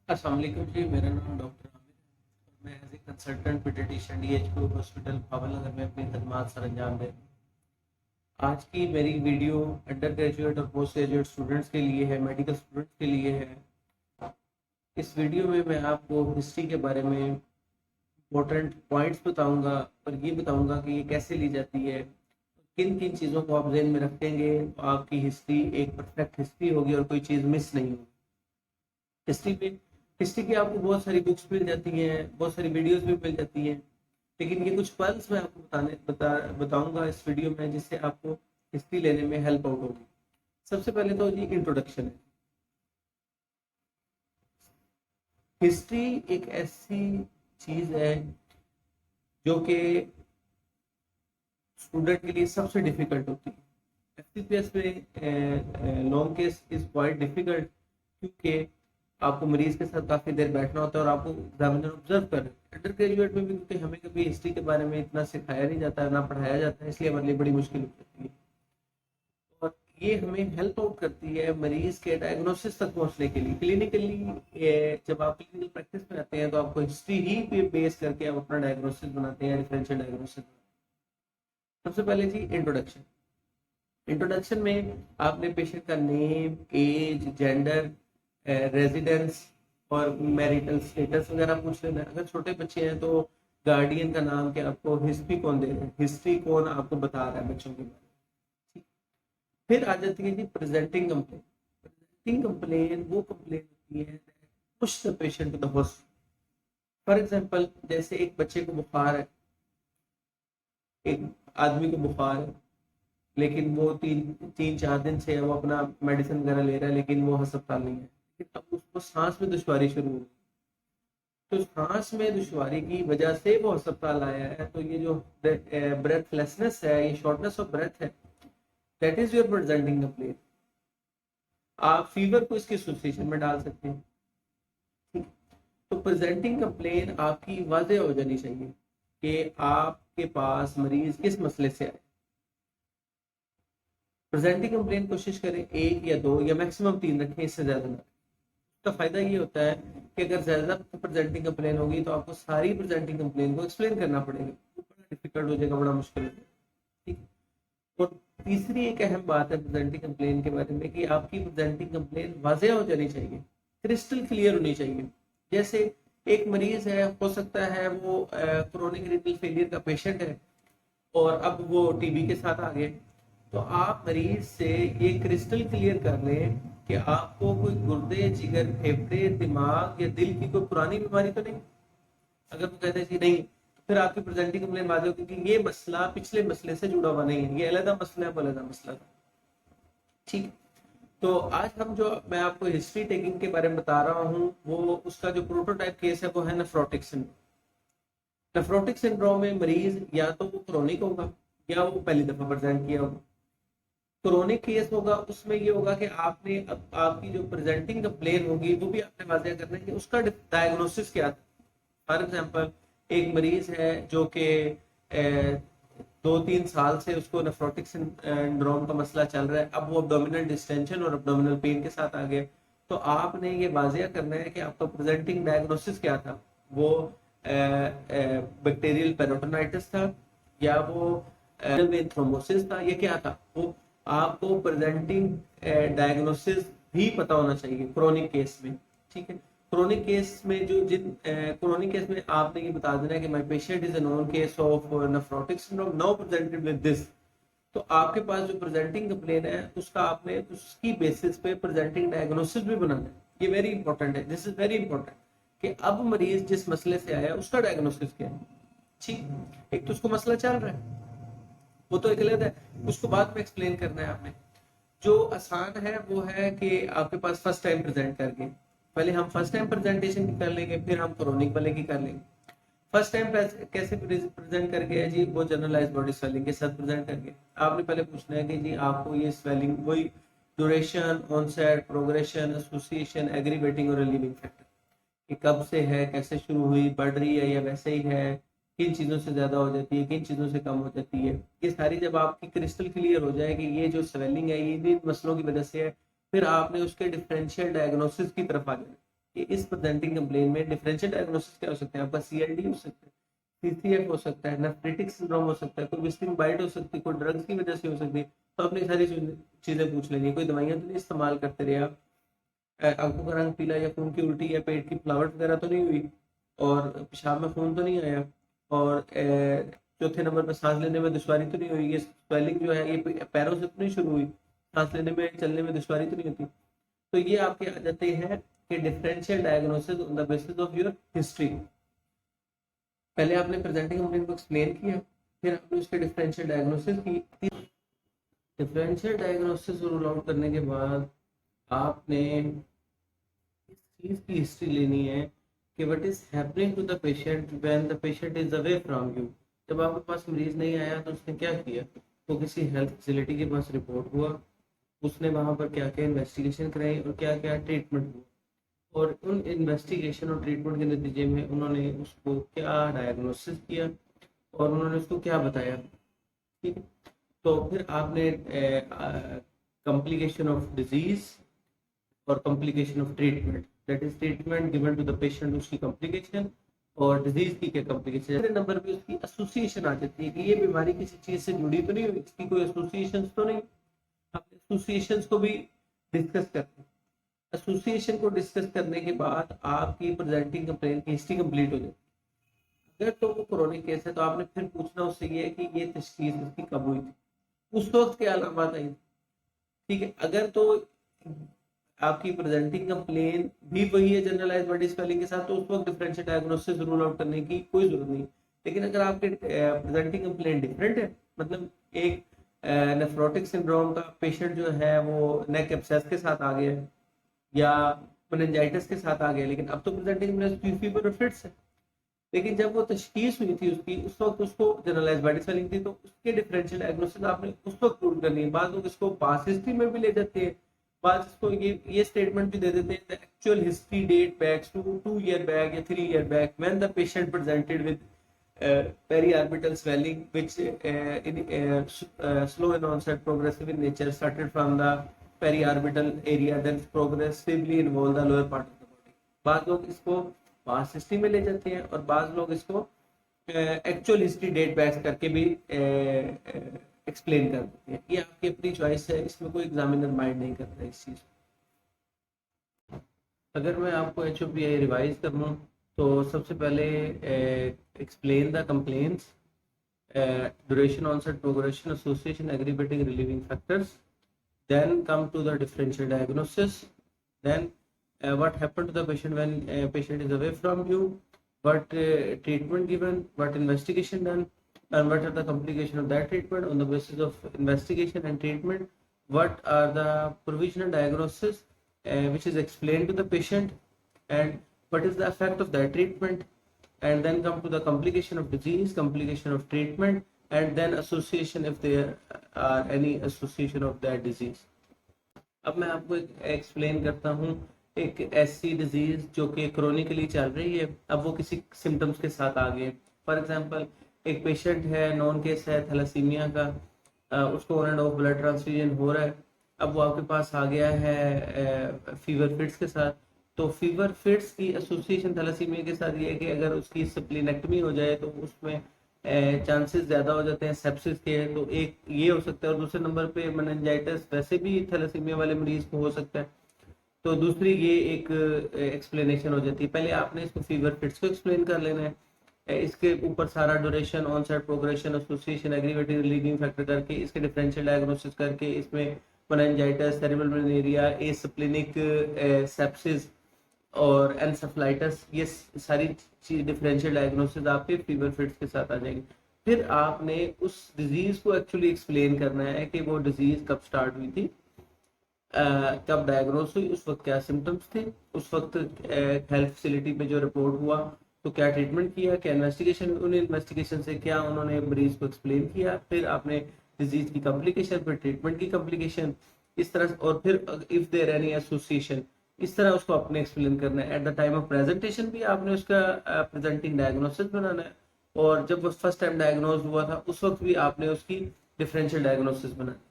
अस्सलाम वालेकुम जी। मेरा नाम डॉक्टर आमिर है। मैं as a consultant pediatrician DHQ hospital Bahawalnagar में अपनी खदमात सर अंजाम दे रहा हूँ। आज की मेरी वीडियो अंडर ग्रेजुएट और पोस्ट ग्रेजुएट स्टूडेंट्स के लिए है, मेडिकल स्टूडेंट्स के लिए है। इस वीडियो में मैं आपको हिस्ट्री के बारे में इम्पोर्टेंट पॉइंट्स बताऊंगा और ये बताऊंगा कि ये कैसे ली जाती है, किन किन चीज़ों को आप जहन में रखेंगे तो आपकी हिस्ट्री एक परफेक्ट हिस्ट्री होगी और कोई चीज़ मिस नहीं होगी। हिस्ट्री में हिस्ट्री की आपको बहुत सारी बुक्स मिल जाती हैं, बहुत सारी वीडियोस भी मिल जाती हैं, लेकिन ये कुछ पॉइंट्स मैं आपको बताऊंगा इस वीडियो में जिससे आपको हिस्ट्री लेने में हेल्प आउट होगी। सबसे पहले तो जी इंट्रोडक्शन है। हिस्ट्री एक ऐसी चीज है जो कि स्टूडेंट के लिए सबसे डिफिकल्ट होती है। एफसीपीएस में long case is quite difficult, क्योंकि आपको मरीज के साथ काफी देर बैठना होता है और आपको एग्जामिनर ऑब्जर्व कर रहे हैं। अंडर ग्रेजुएट में भी क्योंकि हमें कभी हिस्ट्री के बारे में इतना सिखाया नहीं जाता है, ना पढ़ाया जाता है, इसलिए हमारे लिए बड़ी मुश्किल हो जाती है। और ये हमें हेल्प आउट करती है मरीज के डायग्नोसिस तक पहुंचने के लिए। क्लिनिकली जब आप क्लिनिकल प्रैक्टिस में आते हैं तो आपको हिस्ट्री ही पे बेस करके आप अपना डायग्नोसिस बनाते हैं, डिफरेंशियल डायग्नोसिस। सबसे पहले जी इंट्रोडक्शन। इंट्रोडक्शन में आपने पेशेंट का नेम, एज, जेंडर, रेजिडेंस और मैरिटल स्टेटस वगैरह पूछ लेना है। अगर छोटे बच्चे हैं तो गार्डियन का नाम, क्या आपको हिस्ट्री कौन दे रहा है, हिस्ट्री कौन आपको बता रहा है बच्चों के बारे में। फिर आ जाती है जी प्रेजेंटिंग कंप्लेन। प्रेजेंटिंग कंप्लेन वो कंप्लेन होती है push the patient to the hospital. For example, जैसे एक बच्चे को बुखार है, एक आदमी को बुखार है, लेकिन वो तीन तीन चार दिन से वो अपना मेडिसिन वगैरह ले रहा है, लेकिन वो अस्पताल नहीं है। लेकिन अब उसको सांस में दुश्वारी शुरू हुई, तो सांस में दुश्वारी की वजह से वो अस्पताल आया है। तो ये जो ब्रेथलेसनेस है, ये शॉर्टनेस ऑफ ब्रेथ है, that is your presenting complain. आप फीवर को इसकी एसोसिएशन में डाल सकते हैं। ठीक, तो प्रेजेंटिंग कंप्लेन आपकी वाज़ेह हो जानी चाहिए कि आपके पास मरीज किस मसले से आए। प्रेजेंटिंग कंप्लेन कोशिश करें एक या दो या मैक्सिमम तीन रखें, इससे ज्यादा ना। तो फायदा ये होता है कि अगर ज्यादा प्रेजेंटिंग कंप्लेन होगी तो आपको सारी प्रेजेंटिंग कंप्लेन को एक्सप्लेन करना पड़ेगा, तो बड़ा डिफिकल्ट हो जाएगा, बड़ा मुश्किल हो जाएगा। ठीक। और तीसरी एक अहम बात है प्रेजेंटिंग कंप्लेन के बारे में कि आपकी प्रेजेंटिंग कंप्लेन वाज़ेह हो जानी चाहिए, क्रिस्टल क्लियर होनी चाहिए। जैसे एक मरीज है, हो सकता है वो क्रोनिक रीनल फेलियर का पेशेंट है और अब वो टीबी के साथ आ गए, तो आप मरीज से ये क्रिस्टल क्लियर कर लें कि आपको कोई गुर्दे, जिगर, फेफड़े, दिमाग या दिल की कोई पुरानी बीमारी तो नहीं। अगर वो कहते हैं कि नहीं, तो फिर आपकी प्रेजेंटिंग कंप्लेन बात होगी कि ये मसला पिछले मसले से जुड़ा हुआ नहीं है, ये अलग मसला है, वो अलग मसला था। ठीक। तो आज हम जो मैं आपको हिस्ट्री टेकिंग के बारे में बता रहा हूँ, वो उसका जो प्रोटोटाइप केस है वो है नेफ्रोटिक सिंड्रोम। नेफ्रोटिक सिंड्रोम में मरीज या तो वो क्रोनिक होगा या वो पहली दफा प्रेजेंट किया होगा। क्रोनिक केस होगा, उसमें ये होगा कि आपने अब आपकी जो प्रेजेंटिंग कंप्लेन होगी वो भी आपने वाज़ेह करना है कि उसका डायग्नोसिस क्या था। फॉर एग्जांपल, एक मरीज है जो कि 2-3 साल से उसको नेफ्रोटिक सिंड्रोम का मसला चल रहा है, अब वो अब्डोमिनल डिस्टेंशन और अब्डोमिनल पेन के साथ आ गया। तो आपने ये वाज़ेह करना है कि आपका प्रेजेंटिंग डायग्नोसिस क्या था। वो बैक्टीरियल पेरिटोनाइटिस था, या वो थ्रोम्बोसिस था, ये क्या था। वो आपको प्रेजेंटिंग डायग्नोसिस भी पता होना चाहिए क्रोनिक केस में। ठीक है। क्रोनिक केस में जो जिन क्रोनिक केस में आपने ये बता देना है कि my patient is a known case of nephrotic syndrome now presented with this. तो आपके पास जो प्रेजेंटिंग कंप्लेन है उसका आपने उसकी बेसिस पे प्रेजेंटिंग डायग्नोसिस भी बनाना है। ये वेरी इंपॉर्टेंट है, दिस इज वेरी इंपॉर्टेंट कि अब मरीज जिस मसले से आया उसका डायग्नोसिस क्या है। ठीक। एक तो उसको मसला चल रहा है, वो तो एक अलग है, उसको बाद में एक्सप्लेन करना है आपने। जो आसान है वो है कि आपके पास फर्स्ट टाइम प्रेजेंट करके, पहले हम फर्स्ट टाइम प्रेजेंटेशन की कर लेंगे, फिर हम क्रोनिक वाले की कर लेंगे। फर्स्ट टाइम कैसे प्रेजेंट करके है जी, वो जनरलाइज बॉडी स्वेलिंग के साथ प्रेजेंट करके आपने पहले पूछना है कि जी आपको ये स्वेलिंग, वही duration, onset, progression, association, aggravating और रिलीविंग फैक्टर, कि कब से है, कैसे शुरू हुई, बढ़ रही है या वैसे ही है, किन चीज़ों से ज़्यादा हो जाती है, किन चीज़ों से कम हो जाती है। ये सारी जब आपकी क्रिस्टल क्लियर हो जाए कि ये जो स्वेलिंग है ये इन मसलों की वजह से है, फिर आपने उसके डिफरेंशियल डायग्नोसिस की तरफ आ जाना। कि इस प्रेजेंटिंग कंप्लेन में डिफरेंशियल डायग्नोसिस क्या हो सकते हैं। आपका CND हो सकता है, CCF हो सकता है, नेफ्रिटिक सिंड्रोम हो सकता है, कोई विस्टिंग बाइट हो सकती है, कोई ड्रग्स की वजह से हो सकती है। तो अपनी सारी चीजें पूछ लेंगे। कोई दवाइयां तो नहीं इस्तेमाल करते रहे आप, आंखों का रंग पीला या खून की उल्टी या पेट की फुलावट वगैरह तो नहीं हुई, और पेशाब में खून तो नहीं आया, और चौथे नंबर पर सांस लेने में दुश्वारी तो नहीं हुई, ये स्वेलिंग जो है ये पैरों से तो नहीं शुरू हुई, सांस लेने में चलने में दुश्वारी तो नहीं होती। तो ये आपके आ जाते हैं कि differential diagnosis on the basis of your history. पहले आपने प्रेजेंटिंग कंप्लेंट को एक्सप्लेन किया, फिर आपने उसके डिफरेंशियल डायग्नोसिस की। डिफरेंशियल डायग्नोसिस रूल आउट करने के बाद आपने इस चीज की हिस्ट्री लेनी है कि what is happening to the patient when the patient is away from you. जब आपके पास मरीज नहीं आया तो उसने क्या किया, तो किसी हेल्थ फैसिलिटी के पास रिपोर्ट हुआ, उसने वहां पर क्या क्या इन्वेस्टिगेशन कराई और क्या क्या ट्रीटमेंट हुआ, और उन इन्वेस्टिगेशन और ट्रीटमेंट के नतीजे में उन्होंने उसको क्या डायग्नोसिस किया और उन्होंने उसको क्या बताया। ठीक है, तो फिर आपने कॉम्प्लिकेशन ऑफ डिजीज और complication of treatment, that is treatment given to the patient, उसकी कॉम्प्लिकेशन और डिजीज की क्या कॉम्प्लिकेशन। दूसरे नंबर पे उसकी एसोसिएशन आ जाती है कि ये बीमारी किसी चीज से जुड़ी तो नहीं हुई, इसकी कोई एसोसिएशन तो नहीं। अपने एसोसिएशन को भी डिस्कस करते हैं। एसोसिएशन को डिस्कस करने के बाद आपकी प्रेजेंटिंग कंप्लेंट की हिस्ट्री कंप्लीट हो जाती है। अगर तो वो क्रोनिक केस है तो आपने फिर पूछना उससे ये कि ये तशखीस इसकी कब हुई थी, उस वक्त क्या अलामत आई। ठीक है, अगर तो आपकी प्रेजेंटिंग कंप्लेन भी वही है जनरलाइज बॉडी स्वेलिंग के साथ, तो उस वक्त डिफरेंशियल डायग्नोसिस रूल आउट करने की कोई जरूरत नहीं। लेकिन अगर आपके प्रेजेंटिंग कंप्लेन डिफरेंट है, मतलब एक नेफ्रोटिक सिंड्रोम का पेशेंट जो है वो नेक एब्सेस के साथ आ गया है या मेनिंजाइटिस के साथ आ गया, लेकिन अब तो प्रेजेंटिंग फीवर और फिट्स है, लेकिन जब वो तशखीस हुई थी उसकी उस वक्त उसको जनरलाइज बॉडी स्वेलिंग थी, तो उसके डिफरेंशियल डायग्नोसिस आपने उस वक्त प्रूव करनी है। बाद लोग इसको पास हिस्ट्री में भी ले जाते हैं, बाद इसको ये स्टेटमेंट भी दे देते हैं, the actual history date backs to 2 year back या 3 year back when the patient presented with periorbital swelling which slow in onset, progressive in nature, started from the periorbital area, then progressively involve the lower part of the body। बाद लोग इसको past history में ले जाते हैं और बाद लोग इसको एक्चुअल हिस्ट्री डेट बैक करके भी एक्सप्लेन कर देते हैं। ये आपकी अपनी चॉइस है, इसमें कोई एग्जामिनर माइंड नहीं करता इस चीज। अगर मैं आपको HOPI रिवाइज करूँ तो सबसे पहले explain the complaints, duration, onset, progression, association, aggravating, relieving factors, then come to the differential diagnosis, then what happened to the patient when patient is away from you, what treatment given, what investigation done, and what are the complications of that treatment. On the basis of investigation and treatment, what are the provisional diagnosis which is explained to the patient, and what is the effect of that treatment, and then come to the complication of disease, complication of treatment, and then association if there are any association of that disease। अब मैं आपको explain करता हूँ एक ऐसी disease जो कि chronically चल रही है, अब वो किसी सिम्टम्स के साथ आ गए। फॉर एग्जांपल एक पेशेंट है, नॉन केस है थैलेसीमिया का, उसको on end of blood transfusion हो रहा है, अब वो आपके पास आ गया है फीवर फिट्स के साथ। तो फीवर फिट्स की एसोसिएशन थैलेसीमिया के साथ ये है कि अगर उसकी स्प्लीनेक्टमी हो जाए तो उसमें चांसेस ज़्यादा हो जाते हैं सेप्सिस के, तो एक ये हो सकता है, और दूसरे नंबर पे मेनिंजाइटिस वैसे भी थैलेसीमिया वाले मरीज को हो सकता है, तो दूसरी ये एक एक्सप्लेनेशन हो जाती है। पहले आपने इसको फीवर फिट्स को एक्सप्लेन कर लेना है, इसके ऊपर सारा duration, onset, progression, association, aggravating, relieving factor करके इसके डिफरेंशियल डायग्नोसिस करके इसमें मेनिंजाइटिस, सेरेब्रल मलेरिया, एसिप्लिनिक सेप्सिस और एनसेफलाइटिस, ये सारी चीज डिफरेंशियल डायग्नोसिस आपके फीवर फिट्स के साथ आ जाएगी। फिर आपने उस डिजीज को एक्चुअली एक्सप्लेन करना है कि वो डिजीज कब स्टार्ट हुई थी, कब डायग्नोस हुई, उस वक्त क्या सिम्टम्स थे, उस वक्त हेल्थ फैसिलिटी में जो रिपोर्ट हुआ तो क्या ट्रीटमेंट किया, क्या इन्वेस्टिगेशन, उन इन्वेस्टिगेशन से क्या उन्होंने मरीज को एक्सप्लेन किया, फिर आपने डिजीज की कॉम्प्लिकेशन, फिर ट्रीटमेंट की कॉम्प्लिकेशन, इस तरह, और फिर इफ देयर एनी एसोसिएशन, इस तरह उसको आपने एक्सप्लेन करना है। At the time of presentation भी आपने उसका प्रेजेंटिंग डायग्नोसिस बनाना है, और जब वो फर्स्ट टाइम डायग्नोज हुआ था उस वक्त भी आपने उसकी डिफरेंशियल डायग्नोसिस बनाना है।